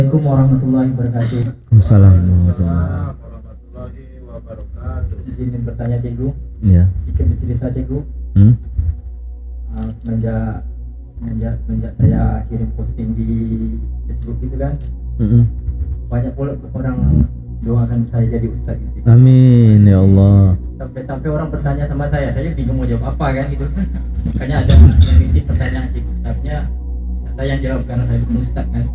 Assalamualaikum warahmatullahi wabarakatuh. Warahmatullahi wabarakatuh. Izin bertanya Cikgu. Iya. Sedikit bercerita Cikgu. Hmm? Semenjak saya kirim posting di Facebook gitu kan, banyak pula orang doakan saya jadi ustaz gitu. Amin ya Allah. Sampai orang bertanya sama saya bingung mau jawab apa kan gitu. Makanya ada yang bikin pertanyaan Cikgu Ustaznya, saya yang jawab karena saya bukan ustaz kan.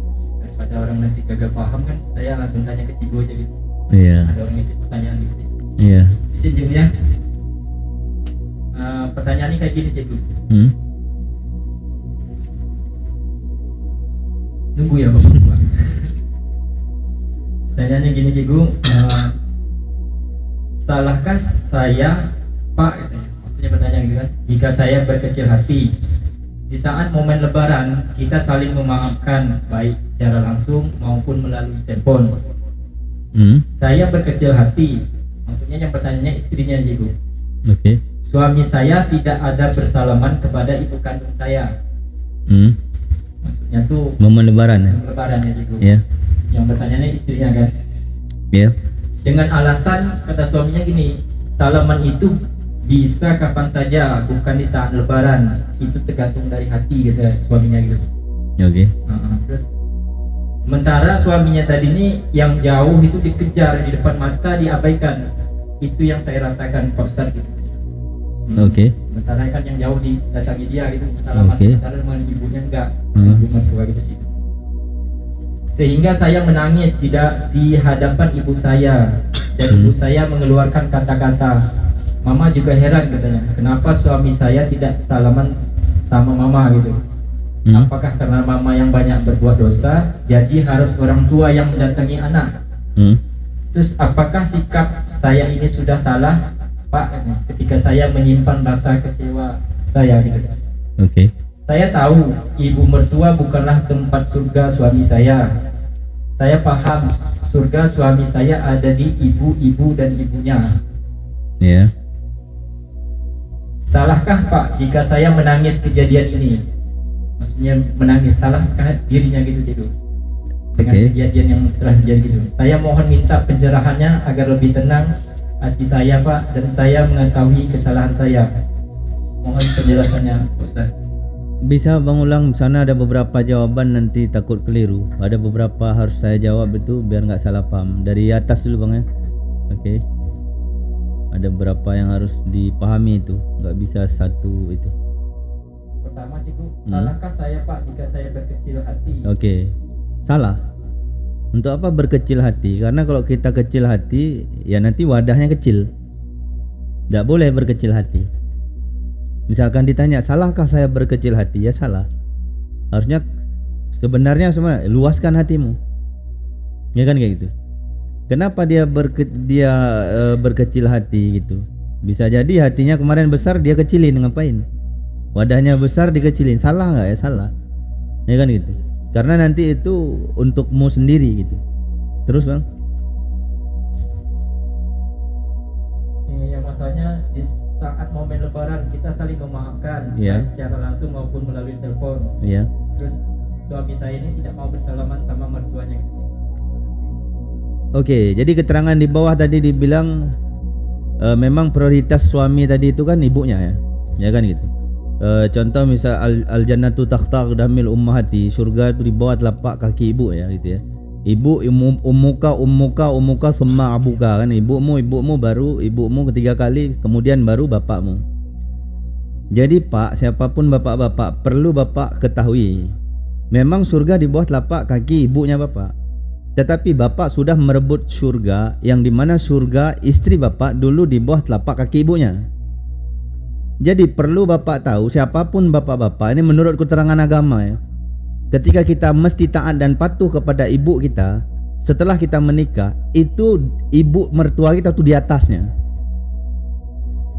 Daripada orang nanti gagal paham kan, saya langsung tanya ke Cikgu aja gitu. Iya. Ada orang yang pertanyaan gitu. Iya. Di sini ya. Pertanyaan ini kayak gini Cikgu. Nunggu ya Bapak. Pertanyaannya gini Cikgu, salahkah saya Pak katanya, maksudnya bertanya gitu kan, jika saya berkecil hati di saat momen lebaran kita saling memaafkan baik secara langsung maupun melalui telepon. Saya berkecil hati, maksudnya yang pertanyaannya istrinya Cikgu. Oke. Suami saya tidak ada bersalaman kepada ibu kandung saya. Maksudnya tuh Momen lebaran ya? lebaran ya Cikgu. Iya. Yang bertanyanya istrinya kan. Iya. Dengan alasan kata suaminya gini, salaman itu bisa kapan saja, bukan di saat lebaran. Itu tergantung dari hati kata suaminya gitu. Oke. Terus sementara suaminya tadi ini yang jauh itu dikejar, di depan mata diabaikan. Itu yang saya rasakan Pak Ustaz gitu. Oke. Sementara kan yang jauh didatangi dia gitu, bersalaman, Oke. sementara dengan ibunya enggak, ibu mertua gitu. Sehingga saya menangis di hadapan ibu saya, dan ibu saya mengeluarkan kata-kata. Mama juga heran katanya, kenapa suami saya tidak salaman sama mama gitu. Apakah karena mama yang banyak berbuat dosa, jadi harus orang tua yang mendatangi anak? Terus apakah sikap saya ini sudah salah Pak, ketika saya menyimpan rasa kecewa saya gitu. Oke. Saya tahu ibu mertua bukanlah tempat surga suami saya. Saya paham surga suami saya ada di ibu-ibu dan ibunya. Iya. Salahkah Pak jika saya menangis kejadian ini? Maksudnya menangis, salahkah dirinya gitu Cikgu? Dengan kejadian yang telah terjadi gitu. Saya mohon minta pencerahannya agar lebih tenang hati saya Pak, dan saya mengetahui kesalahan saya. Mohon penjelasannya Ustaz. Bisa Bang ulang, sana ada beberapa jawaban nanti takut keliru. Ada beberapa harus saya jawab itu biar nggak salah paham. Dari atas dulu Bang ya. Oke. Ada beberapa yang harus dipahami itu, nggak bisa satu itu. Pertama Cikgu, salahkah saya Pak jika saya berkecil hati? Oke. Salah. Untuk apa berkecil hati? Karena kalau kita kecil hati, ya nanti wadahnya kecil. Tidak boleh berkecil hati. Misalkan ditanya, salahkah saya berkecil hati? Ya salah. Harusnya sebenarnya semua luaskan hatimu. Ya kan kayak gitu. Kenapa dia berkecil hati gitu? Bisa jadi hatinya kemarin besar, dia kecilin, ngapain? Wadahnya besar dikecilin, salah nggak? Ya salah. Ya kan gitu. Karena nanti itu untukmu sendiri gitu. Terus Bang? Yang masalahnya di saat momen lebaran kita saling memaafkan, Iya. baik secara langsung maupun melalui telepon. Iya. Terus suami saya ini tidak mau bersalaman sama mertuanya. Oke, jadi keterangan di bawah tadi dibilang memang prioritas suami tadi itu kan ibunya ya kan gitu. Contoh misal al-jannatu takhta qadamil ummahati, surga itu di bawah telapak kaki ibu ya gitu ya. Ibu ummuka summa abuka kan, ibumu baru ibumu ketiga kali, kemudian baru bapakmu. Jadi Pak, siapapun bapak-bapak perlu Bapak ketahui, memang surga di bawah telapak kaki ibunya Bapak. Tetapi Bapak sudah merebut surga, yang dimana surga istri Bapak dulu di bawah telapak kaki ibunya. Jadi perlu Bapak tahu, siapapun bapak-bapak ini menurut keterangan agama ya, ketika kita mesti taat dan patuh kepada ibu kita setelah kita menikah, itu ibu mertua kita tuh di atasnya.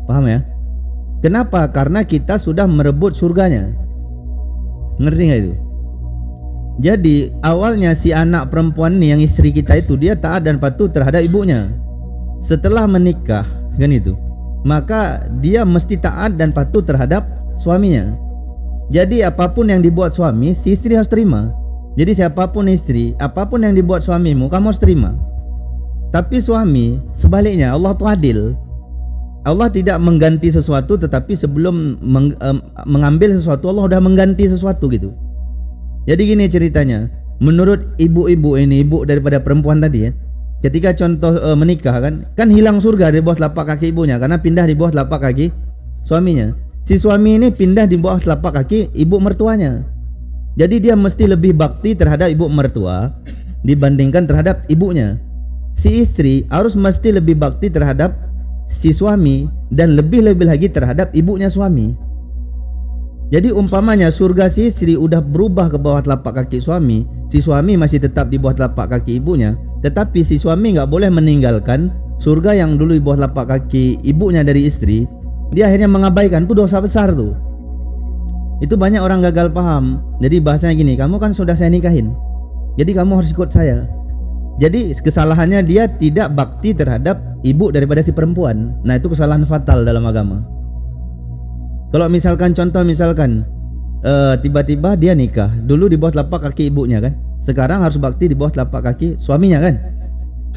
Paham ya? Kenapa? Karena kita sudah merebut surganya. Ngerti nggak itu? Jadi awalnya si anak perempuan ini yang istri kita itu, dia taat dan patuh terhadap ibunya. Setelah menikah kan itu, maka dia mesti taat dan patuh terhadap suaminya. Jadi apapun yang dibuat suami, si istri harus terima. Jadi siapapun istri, apapun yang dibuat suamimu, kamu harus terima. Tapi suami, sebaliknya, Allah itu adil. Allah tidak mengganti sesuatu, tetapi sebelum mengambil sesuatu, Allah sudah mengganti sesuatu gitu. Jadi gini ceritanya, menurut ibu-ibu ini, ibu daripada perempuan tadi ya, ketika contoh menikah kan hilang surga di bawah telapak kaki ibunya karena pindah di bawah telapak kaki suaminya. Si suami ini pindah di bawah telapak kaki ibu mertuanya. Jadi dia mesti lebih bakti terhadap ibu mertua dibandingkan terhadap ibunya. Si istri harus mesti lebih bakti terhadap si suami dan lebih-lebih lagi terhadap ibunya suami. Jadi umpamanya surga si istri udah berubah ke bawah telapak kaki suami, si suami masih tetap di bawah telapak kaki ibunya, tetapi si suami nggak boleh meninggalkan surga yang dulu di bawah telapak kaki ibunya dari istri. Dia akhirnya mengabaikan, itu dosa besar tuh. Itu banyak orang gagal paham. Jadi bahasanya gini, kamu kan sudah saya nikahin, jadi kamu harus ikut saya. Jadi kesalahannya dia tidak bakti terhadap ibu daripada si perempuan. Nah itu kesalahan fatal dalam agama. Kalau misalkan contoh tiba-tiba dia nikah, dulu di bawah telapak kaki ibunya kan, sekarang harus bakti di bawah telapak kaki suaminya kan.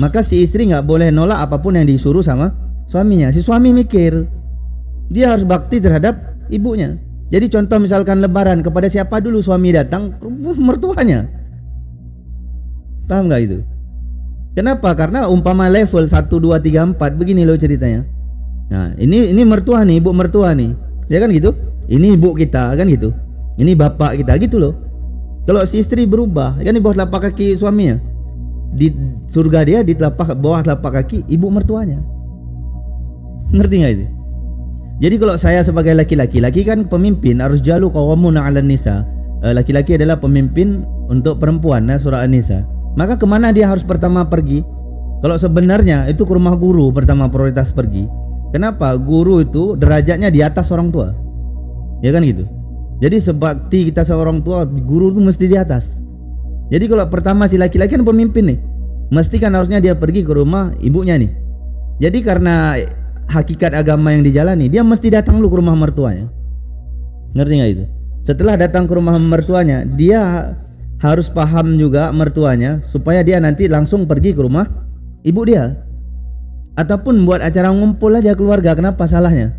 Maka si istri nggak boleh nolak apapun yang disuruh sama suaminya. Si suami mikir dia harus bakti terhadap ibunya. Jadi contoh misalkan lebaran, kepada siapa dulu suami datang? Mertuanya. Paham nggak itu? Kenapa? Karena umpama level 1, 2, 3, 4 begini loh ceritanya. Nah ini mertua nih, ibu mertua nih, ya kan gitu. Ini ibu kita kan gitu, ini bapak kita gitu loh. Kalau si istri berubah, kan di bawah telapak kaki suaminya, di surga dia di bawah telapak kaki ibu mertuanya. Ngerti nggak itu? Jadi kalau saya sebagai laki-laki kan pemimpin, harus jalu qawwamuna 'alan nisa. Laki-laki adalah pemimpin untuk perempuan, surah An-Nisa. Maka kemana dia harus pertama pergi? Kalau sebenarnya itu ke rumah guru pertama prioritas pergi. Kenapa? Guru itu derajatnya di atas orang tua, ya kan gitu. Jadi sebakti kita seorang tua, guru itu mesti di atas. Jadi kalau pertama si laki-laki kan pemimpin nih, mesti kan harusnya dia pergi ke rumah ibunya nih. Jadi karena hakikat agama yang dijalani, dia mesti datang dulu ke rumah mertuanya. Ngerti nggak itu? Setelah datang ke rumah mertuanya, dia harus paham juga mertuanya supaya dia nanti langsung pergi ke rumah ibu dia. Ataupun buat acara ngumpul aja keluarga, kenapa salahnya?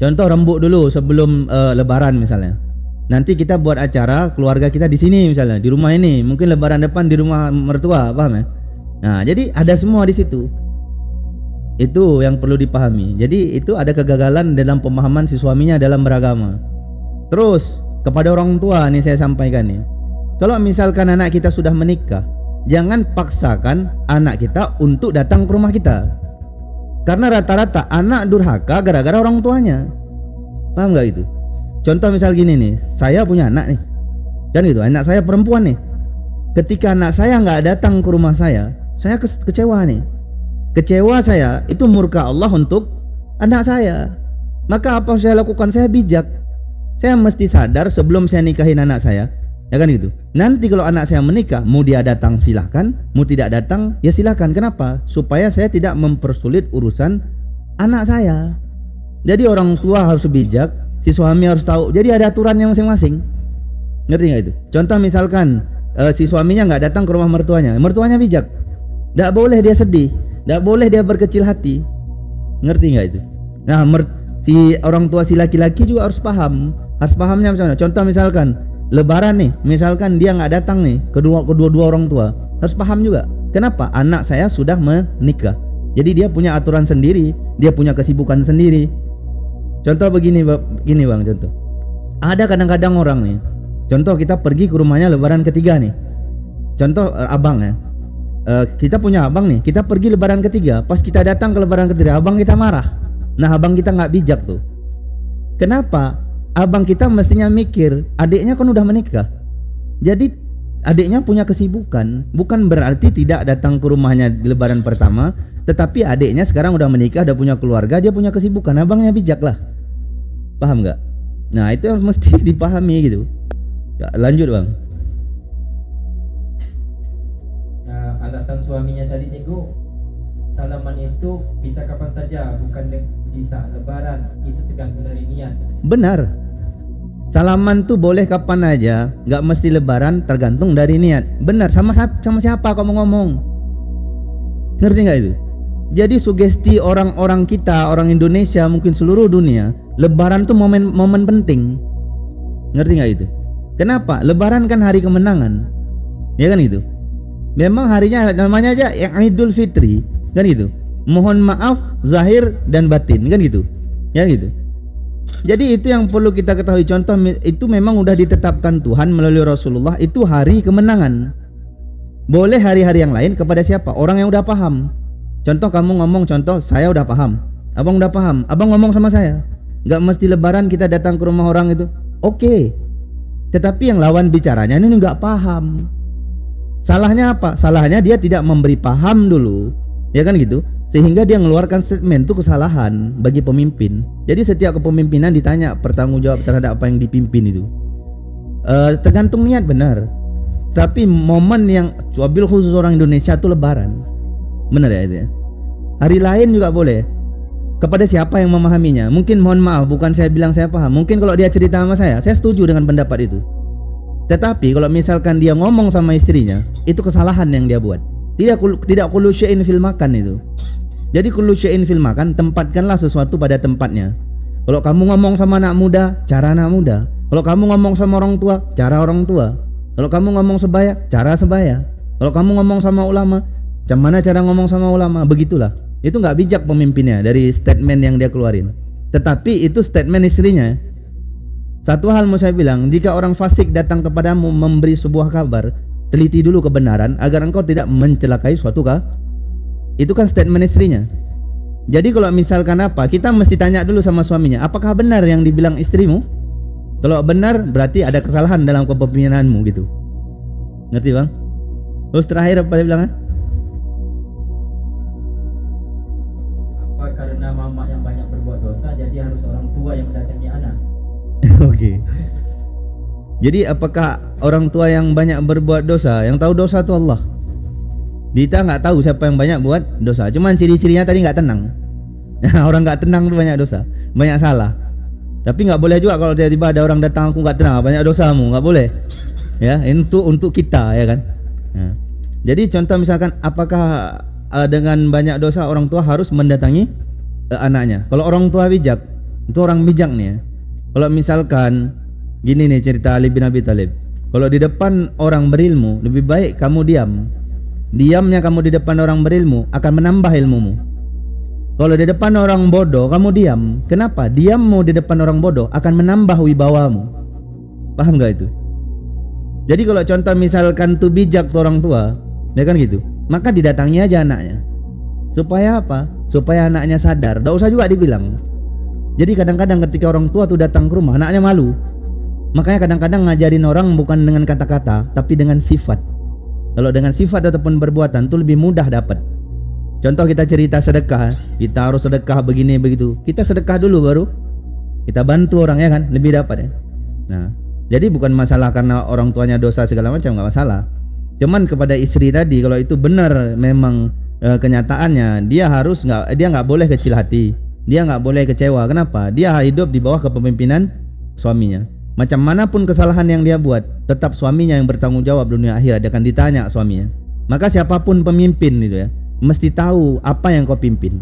Contoh rembuk dulu sebelum lebaran misalnya. Nanti kita buat acara keluarga kita di sini misalnya, di rumah ini. Mungkin lebaran depan di rumah mertua, paham ya? Nah, jadi ada semua di situ. Itu yang perlu dipahami. Jadi itu ada kegagalan dalam pemahaman si suaminya dalam beragama. Terus kepada orang tua nih saya sampaikan nih. Kalau misalkan anak kita sudah menikah, jangan paksakan anak kita untuk datang ke rumah kita. Karena rata-rata anak durhaka gara-gara orang tuanya. Paham gak itu? Contoh misal gini nih, saya punya anak nih, kan gitu, anak saya perempuan nih. Ketika anak saya nggak datang ke rumah saya kecewa nih. Kecewa saya, itu murka Allah untuk anak saya. Maka apa saya lakukan? Saya bijak. Saya mesti sadar sebelum saya nikahin anak saya, ya kan gitu. Nanti kalau anak saya menikah, mau dia datang silahkan, mau tidak datang ya silahkan. Kenapa? Supaya saya tidak mempersulit urusan anak saya. Jadi orang tua harus bijak, si suami harus tahu. Jadi ada aturannya masing-masing. Ngerti nggak itu? Contoh misalkan si suaminya nggak datang ke rumah mertuanya, mertuanya bijak. Nggak boleh dia sedih, nggak boleh dia berkecil hati. Ngerti nggak itu? Nah, si orang tua si laki-laki juga harus paham. Harus pahamnya misalnya. Contoh misalkan lebaran nih, misalkan dia nggak datang nih, kedua orang tua harus paham juga. Kenapa? Anak saya sudah menikah. Jadi dia punya aturan sendiri, dia punya kesibukan sendiri. Contoh begini bang, contoh. Ada kadang-kadang orang nih, contoh kita pergi ke rumahnya lebaran ketiga nih. Contoh abang ya, kita punya abang nih, kita pergi lebaran ketiga. Pas kita datang ke lebaran ketiga, abang kita marah. Nah abang kita nggak bijak tuh. Kenapa? Abang kita mestinya mikir, adiknya kan udah menikah. Jadi adiknya punya kesibukan. Bukan berarti tidak datang ke rumahnya di lebaran pertama, tetapi adiknya sekarang udah menikah, udah punya keluarga, dia punya kesibukan. Abangnya bijak lah. Paham nggak? Nah itu yang mesti dipahami gitu. Ya, lanjut bang. Nah, alasan suaminya tadi Cikgu, salaman itu bisa kapan saja, bukan di saat lebaran. Itu tergantung dari niat. Benar. Salaman tuh boleh kapan aja, nggak mesti lebaran, tergantung dari niat. Benar, sama siapa kamu ngomong? Ngerti nggak itu? Jadi sugesti orang-orang kita, orang Indonesia, mungkin seluruh dunia, lebaran tuh momen penting. Ngerti nggak itu? Kenapa? Lebaran kan hari kemenangan, ya kan itu. Memang harinya namanya aja yang Idul Fitri, kan gitu. Mohon maaf zahir dan batin, kan gitu, ya gitu. Jadi itu yang perlu kita ketahui. Contoh itu memang udah ditetapkan Tuhan melalui Rasulullah, itu hari kemenangan. Boleh hari-hari yang lain kepada siapa? Orang yang udah paham. Contoh kamu ngomong, contoh saya udah paham, abang udah paham, abang ngomong sama saya, nggak mesti lebaran kita datang ke rumah orang itu. Oke. Tetapi yang lawan bicaranya ini nggak paham. Salahnya apa? Salahnya dia tidak memberi paham dulu, ya kan gitu. Sehingga dia mengeluarkan statement itu kesalahan bagi pemimpin. Jadi setiap kepemimpinan ditanya pertanggung jawab terhadap apa yang dipimpin itu. Tergantung niat, benar. Tapi momen yang wabil khusus orang Indonesia itu lebaran. Benar ya itu ya. Hari lain juga boleh. Kepada siapa yang memahaminya? Mungkin mohon maaf, bukan saya bilang saya paham. Mungkin kalau dia cerita sama saya setuju dengan pendapat itu. Tetapi kalau misalkan dia ngomong sama istrinya, itu kesalahan yang dia buat. Tidak kullu syai'in fil makan itu. Jadi kullu syai'in fil makan, tempatkanlah sesuatu pada tempatnya. Kalau kamu ngomong sama anak muda, cara anak muda. Kalau kamu ngomong sama orang tua, cara orang tua. Kalau kamu ngomong sebaya, cara sebaya. Kalau kamu ngomong sama ulama, macam mana cara ngomong sama ulama, begitulah. Itu nggak bijak pemimpinnya dari statement yang dia keluarin. Tetapi itu statement istrinya. Satu hal mau saya bilang, jika orang fasik datang kepadamu memberi sebuah kabar, teliti dulu kebenaran agar engkau tidak mencelakai suatu itu kan statement istrinya. Jadi kalau misalkan apa, kita mesti tanya dulu sama suaminya, apakah benar yang dibilang istrimu? Kalau benar berarti ada kesalahan dalam kepemimpinanmu gitu. Ngerti bang? Terus terakhir apa dia bilang? Apa karena mama yang banyak berbuat dosa jadi harus orang tua yang mendatangi anak? Oke. Jadi apakah orang tua yang banyak berbuat dosa, yang tahu dosa itu Allah? Kita nggak tahu siapa yang banyak buat dosa. Cuman ciri-cirinya tadi nggak tenang. Orang nggak tenang itu banyak dosa, banyak salah. Tapi nggak boleh juga kalau tiba-tiba ada orang datang aku nggak tenang, banyak dosamu, nggak boleh. Ya, untuk kita ya kan. Nah, jadi contoh misalkan apakah dengan banyak dosa orang tua harus mendatangi anaknya? Kalau orang tua bijak, itu orang bijak nih ya. Kalau misalkan gini nih cerita Ali bin Abi Thalib. Kalau di depan orang berilmu, lebih baik kamu diam. Diamnya kamu di depan orang berilmu akan menambah ilmumu. Kalau di depan orang bodoh kamu diam. Kenapa? Diammu di depan orang bodoh akan menambah wibawamu. Paham gak itu? Jadi kalau contoh misalkan tuh bijak tuh orang tua, ya kan gitu, maka didatangi aja anaknya. Supaya apa? Supaya anaknya sadar. Gak usah juga dibilang. Jadi kadang-kadang ketika orang tua tuh datang ke rumah, anaknya malu. Makanya kadang-kadang ngajarin orang bukan dengan kata-kata, tapi dengan sifat. Kalau dengan sifat ataupun perbuatan tuh lebih mudah dapat. Contoh kita cerita sedekah, kita harus sedekah begini begitu. Kita sedekah dulu baru kita bantu orang, ya kan, lebih dapat ya. Nah, jadi bukan masalah karena orang tuanya dosa segala macam, nggak masalah. Cuman kepada istri tadi, kalau itu benar memang kenyataannya, dia nggak boleh kecil hati, dia nggak boleh kecewa. Kenapa? Dia hidup di bawah kepemimpinan suaminya. Macam manapun kesalahan yang dia buat, tetap suaminya yang bertanggung jawab dunia akhirat. Dia akan ditanya suaminya. Maka siapapun pemimpin itu ya, mesti tahu apa yang kau pimpin.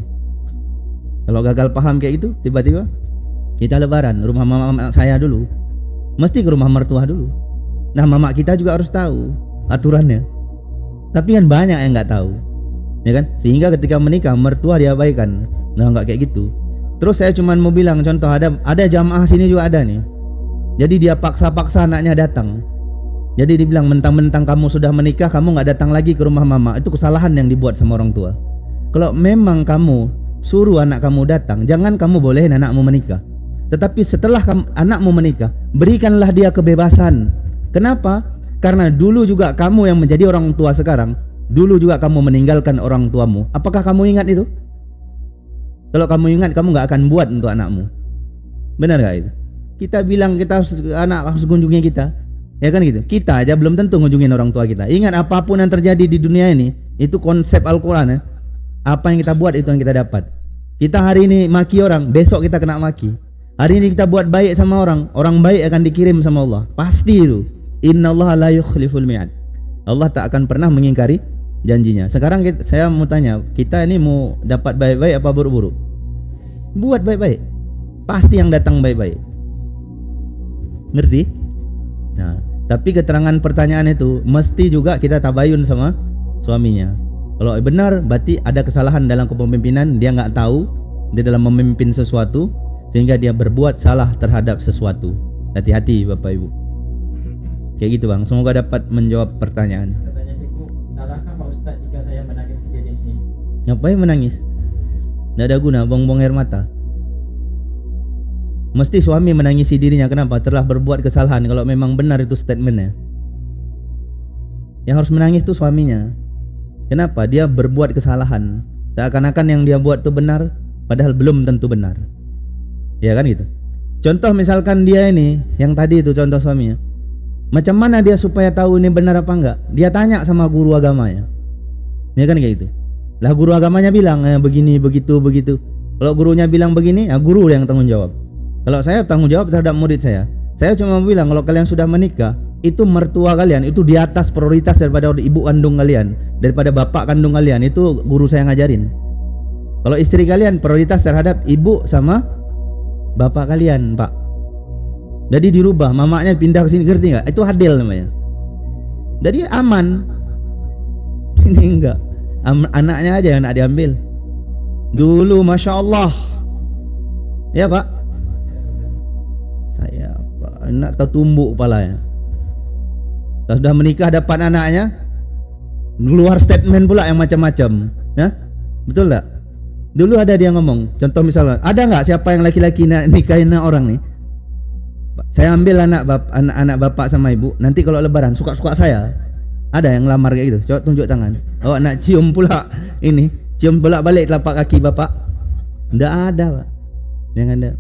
Kalau gagal paham kayak gitu, tiba-tiba kita lebaran, rumah mama saya dulu, mesti ke rumah mertua dulu. Nah, mama kita juga harus tahu aturannya. Tapi kan banyak yang nggak tahu, ya kan? Sehingga ketika menikah mertua diabaikan. Nah, nggak kayak gitu. Terus saya cuma mau bilang contoh, ada jamaah sini juga ada nih. Jadi dia paksa-paksa anaknya datang. Jadi dibilang mentang-mentang kamu sudah menikah, kamu nggak datang lagi ke rumah mama. Itu kesalahan yang dibuat sama orang tua. Kalau memang kamu suruh anak kamu datang, jangan kamu bolehin anakmu menikah. Tetapi setelah anakmu menikah, berikanlah dia kebebasan. Kenapa? Karena dulu juga kamu yang menjadi orang tua sekarang, dulu juga kamu meninggalkan orang tuamu. Apakah kamu ingat itu? Kalau kamu ingat, kamu nggak akan buat untuk anakmu. Benar nggak itu? Kita bilang anak harus kunjungi kita, ya kan gitu. Kita aja belum tentu ngunjungin orang tua kita. Ingat, apapun yang terjadi di dunia ini, itu konsep Al-Quran ya. Apa yang kita buat itu yang kita dapat. Kita hari ini maki orang, besok kita kena maki. Hari ini kita buat baik sama orang, orang baik akan dikirim sama Allah. Pasti itu. Innallaha la yukhliful mi'ad. Allah tak akan pernah mengingkari janjinya. Sekarang saya mau tanya, kita ini mau dapat baik-baik apa buruk-buruk? Buat baik-baik. Pasti yang datang baik-baik. Ngerti? Nah, tapi keterangan pertanyaan itu mesti juga kita tabayun sama suaminya. Kalau benar berarti ada kesalahan dalam kepemimpinan, dia nggak tahu dia dalam memimpin sesuatu sehingga dia berbuat salah terhadap sesuatu. Hati-hati Bapak Ibu. Kayak gitu Bang. Semoga dapat menjawab pertanyaan. Katanya Cikgu, salahkah Pak Ustaz jika saya menangis kejadian ini? Ngapain menangis? Nggak ada guna, buang-buang air mata. Mesti suami menangisi dirinya. Kenapa? Telah berbuat kesalahan. Kalau memang benar itu statementnya, yang harus menangis itu suaminya. Kenapa? Dia berbuat kesalahan. Seakan-akan yang dia buat itu benar, padahal belum tentu benar. Ya kan gitu. Contoh misalkan dia ini, yang tadi itu contoh suaminya. Macam mana dia supaya tahu ini benar apa enggak? Dia tanya sama guru agamanya. Ya kan kayak gitu. Lah guru agamanya bilang begini, begitu, begitu. Kalau gurunya bilang begini, ya guru yang tanggung jawab. Kalau saya tanggung jawab terhadap murid saya. Saya cuma bilang kalau kalian sudah menikah, itu mertua kalian itu di atas prioritas daripada ibu kandung kalian, daripada bapak kandung kalian. Itu guru saya ngajarin. Kalau istri kalian prioritas terhadap ibu sama bapak kalian, Pak. Jadi dirubah, mamanya pindah ke sini, ngerti nggak? Itu adil namanya. Jadi aman. Ini enggak. Anaknya aja yang nak diambil. Dulu Masya Allah. Ya Pak. Saya Pak, anak tertumbuk kepalanya. Sudah menikah dapat anaknya, keluar statement pula yang macam-macam. Ya? Betul tak? Dulu ada dia ngomong, contoh misalnya, ada nggak siapa yang laki-laki nak nikahin orang nih? Saya ambil anak bapak sama ibu, nanti kalau lebaran suka-suka saya. Ada yang lamar kayak gitu. Coba tunjuk tangan. Awak nak cium pula ini, cium pula balik telapak kaki bapak. Enggak ada, Pak. Yang ada.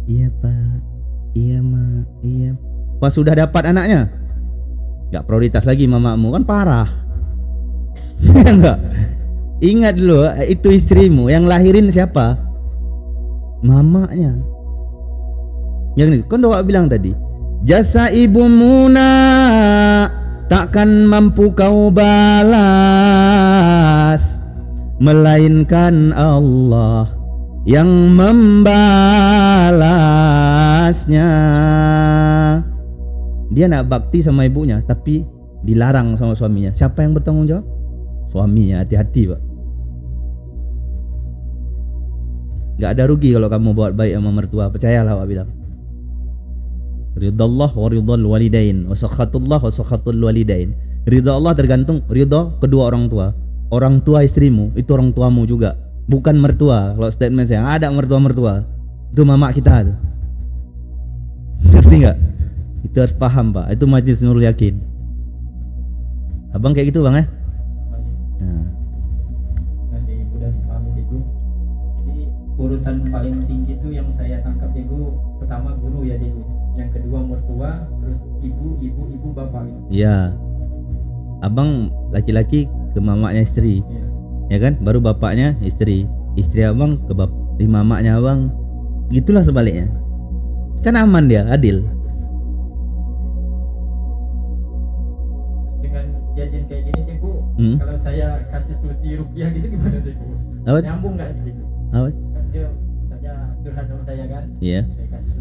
Iya, Pak. Iya, Mak. Iya. Pas sudah dapat anaknya, enggak prioritas lagi mamamu, kan parah. Enggak. Ingat dulu, itu istrimu, yang lahirin siapa? Mamanya. Yang ini, kan Bapak bilang tadi, jasa ibumu nak takkan mampu kau balas, melainkan Allah yang membalasnya. Dia nak bakti sama ibunya, tapi dilarang sama suaminya. Siapa yang bertanggung jawab? Suaminya. Hati-hati Pak. Gak ada rugi kalau kamu buat baik sama mertua. Percayalah Pak bilang. Ridallah wa ridal walidain wa sakhatullah wa sakhatul walidain. Ridha Allah tergantung ridha kedua orang tua. Orang tua istrimu itu orang tuamu juga, bukan mertua. Kalau statement saya ada mertua-mertua, itu mama kita tuh. Ngerti enggak? Itu harus paham Pak. Itu Majelis Nurul Yakin. Abang kayak gitu Bang ya? Nah. Nanti udah dipahami Cikgu. Jadi urutan paling tinggi itu yang saya tangkap Cikgu, pertama guru ya Cikgu, yang kedua mertua, terus ibu, bapak gitu. Iya. Abang laki-laki ke mamanya istri. Iya. Ya kan? Baru bapaknya istri. Istri abang ke di mamanya abang. Gitulah sebaliknya. Kan aman dia, adil. Dengan kejadian kayak gini Cikgu, kalau saya kasih solusi rupiah gitu gimana Cikgu? Apa? Nyambung nggak Cikgu? Apa? Kan dia misalnya curhat sama saya kan, Iya. saya kasih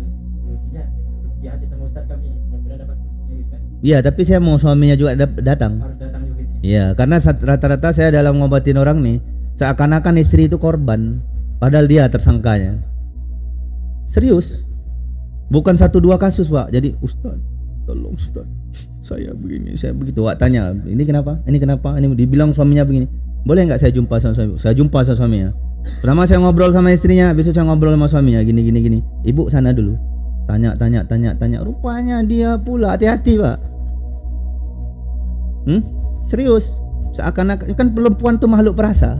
solusinya rupiah aja sama Ustaz kami, mudah-mudahan dapat solusinya gitu kan. Iya, tapi saya mau suaminya juga datang. Harus datang juga gitu. Iya, karena rata-rata saya dalam ngobatin orang nih, seakan-akan istri itu korban, padahal dia tersangkanya. Serius. Bukan 1-2 kasus Pak. Jadi Ustaz, tolong Ustaz, saya begini, saya begitu. Wak tanya, ini kenapa? Ini kenapa? Ini dibilang suaminya begini. Boleh nggak saya jumpa sama suami? Saya jumpa sama suaminya. Pertama saya ngobrol sama istrinya, besok saya ngobrol sama suaminya. Gini. Ibu sana dulu. Tanya. Rupanya dia pula. Hati-hati Pak. Serius. Seakan-akan kan perempuan tuh makhluk perasa.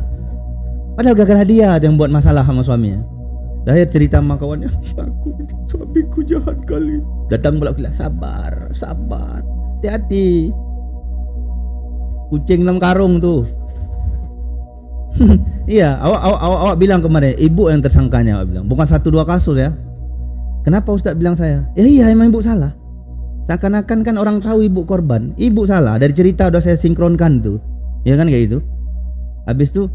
Padahal gara-gara dia yang buat masalah sama suaminya. Akhir cerita sama kawannya, suamiku jahat kali. Datang pula bilang, sabar, hati-hati. Kucing dalam karung tuh. Iya, awak bilang kemarin ibu yang tersangkanya, awak bilang. Bukan 1-2 kasus ya. Kenapa Ustaz bilang saya? Ya iya, emang ibu salah. Seakan-akan kan orang tahu ibu korban, ibu salah. Dari cerita udah saya sinkronkan tuh. Ya kan kayak gitu. Habis itu,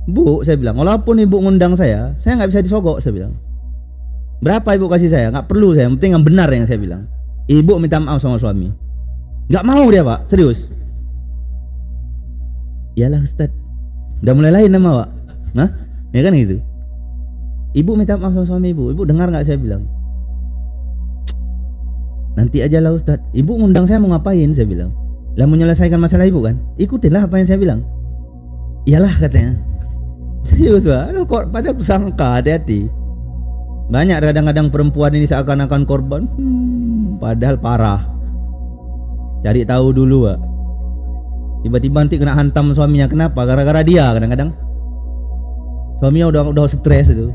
Bu, saya bilang, walaupun ibu ngundang saya nggak bisa disogok, saya bilang. Berapa ibu kasih saya? Nggak perlu saya, yang penting yang benar yang saya bilang. Ibu minta maaf sama suami. Nggak mau dia, Pak, serius. Iyalah Ustaz, udah mulai lain nama Pak. Hah? Ya kan gitu. Ibu minta maaf sama suami ibu dengar nggak saya bilang? Nanti aja lah Ustaz, ibu ngundang saya mau ngapain, saya bilang. Lah menyelesaikan masalah ibu kan? Ikutinlah apa yang saya bilang. Iyalah katanya. Serius Pak, kok pada tersangka, hati-hati. Banyak kadang-kadang perempuan ini seakan-akan korban, padahal parah. Cari tahu dulu Pak. Tiba-tiba nanti kena hantam suaminya, kenapa? Gara-gara dia kadang-kadang. Suaminya udah stres itu.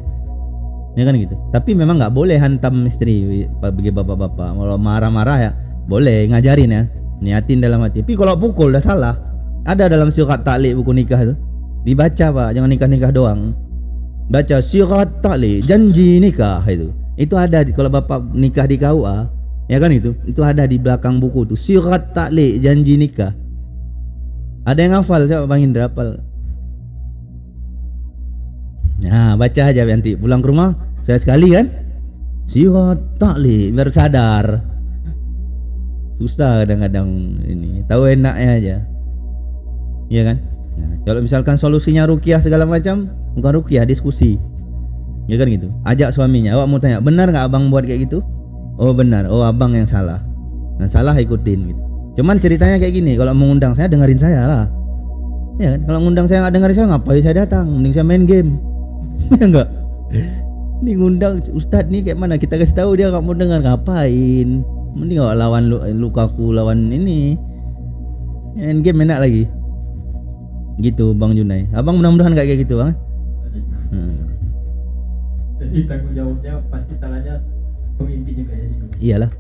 Ya kan gitu. Tapi memang nggak boleh hantam istri bagi bapak-bapak. Kalau marah-marah ya boleh ngajarin ya, niatin dalam hati. Tapi kalau pukul udah salah. Ada dalam surat taklik buku nikah itu. Dibaca Pak, jangan nikah-nikah doang. Baca surat taklik janji nikah itu. Itu ada kalau bapak nikah di KUA, ya kan itu. Itu ada di belakang buku tuh. Surat taklik janji nikah. Ada yang hafal coba Bang Indra hafal. Nah, baca aja nanti pulang ke rumah saya sekali kan. Surat taklik biar sadar. Susah kadang-kadang ini. Tahu enaknya aja. Iya kan? Nah, kalau misalkan solusinya ruqyah segala macam, bukan ruqyah, diskusi. Ya kan gitu. Ajak suaminya, awak mau tanya, benar nggak abang buat kayak gitu? Oh benar. Oh abang yang salah. Nah salah ikutin gitu. Cuman ceritanya kayak gini, kalau mengundang saya dengerin saya lah. Ya kan? Kalau ngundang saya nggak dengerin saya, ngapain saya datang? Mending saya main game. Ya enggak? Ini ngundang Ustadz nih kayak mana? Kita kasih tahu dia nggak mau dengar, ngapain? Mending awak lawan lukaku, lawan ini. Main game enak lagi. Gitu Bang Junai. Abang mudah-mudahan gak kayak gitu Bang. Jadi tanggung jawabnya pasti salahnya pemimpin juga jadi. Iyalah.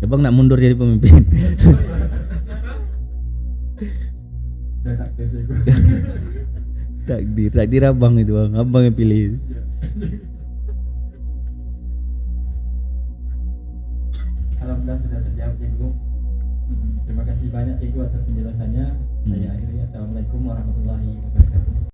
Abang nak mundur jadi pemimpin. Takdir abang itu Bang. Abang yang pilih. Alhamdulillah sudah terjawab Cikgu. Terima kasih banyak Cikgu atas penjelasannya. Saya akhiri. Assalamualaikum warahmatullahi wabarakatuh.